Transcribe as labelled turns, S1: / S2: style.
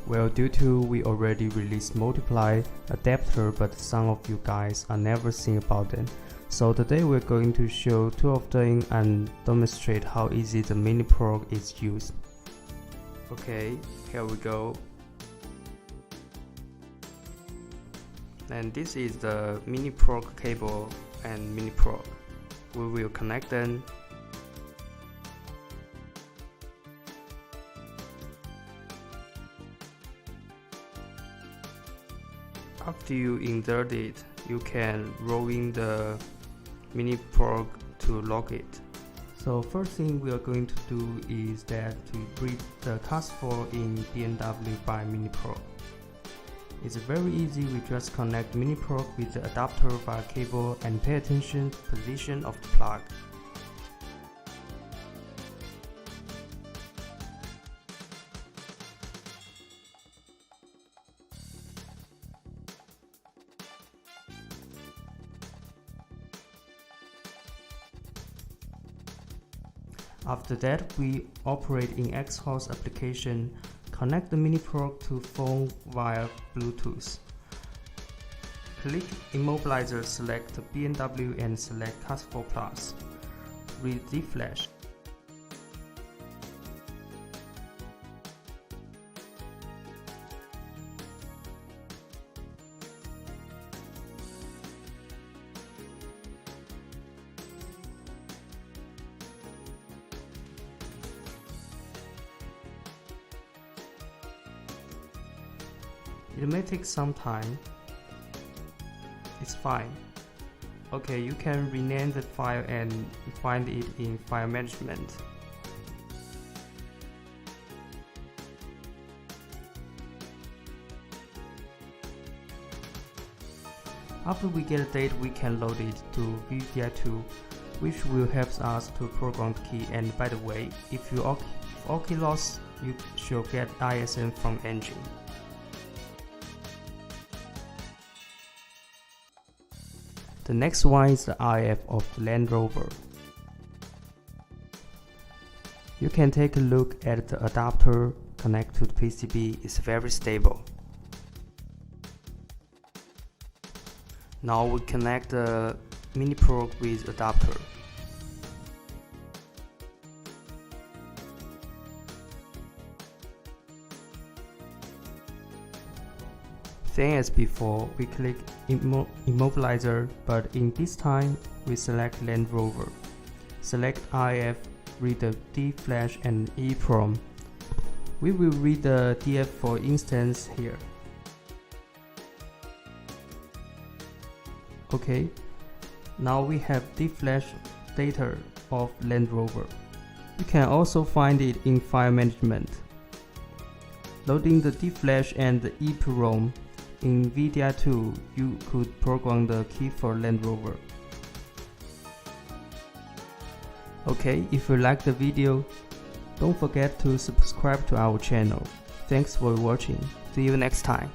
S1: Well, due to we already released multiply adapter, but some of you guys are never seen about them. So today we're going to show two of them and demonstrate how easy the Mini Prog is used. Okay, here we go. And this is the Mini Prog cable and Mini Prog. We will connect them. After you insert it, you can roll in the Mini Prog to lock it. So first thing we are going to do is that to read the CAS4 in BMW by Mini Prog. It's very easy. We just connect Mini Prog with the adapter via cable and pay attention to the position of the plug. After that, we operate in Xhorse application. Connect the Mini Prog to phone via Bluetooth. Click Immobilizer, select BMW and select CAS4 Plus. Read the flash. It may take some time. It's fine. Okay, you can rename the file and find it in file management. After we get a date, we can load it to VDI2, which will help us to program the key. And by the way, if you OK lost, you should get ISM from engine. The next one is the RF of the Land Rover. You can take a look at the adapter connect to the PCB. It's very stable. Now we connect the Mini Prog with adapter. Same as before, we click Immobilizer, but in this time we select Land Rover. Select RF, read the D flash and EEPROM. We will read the DF for instance here. Okay, now we have D flash data of Land Rover. You can also find it in file management. Loading the D flash and the EEPROM. In VDI2, you could program the key for Land Rover. Okay, if you like the video, don't forget to subscribe to our channel. Thanks for watching. See you next time.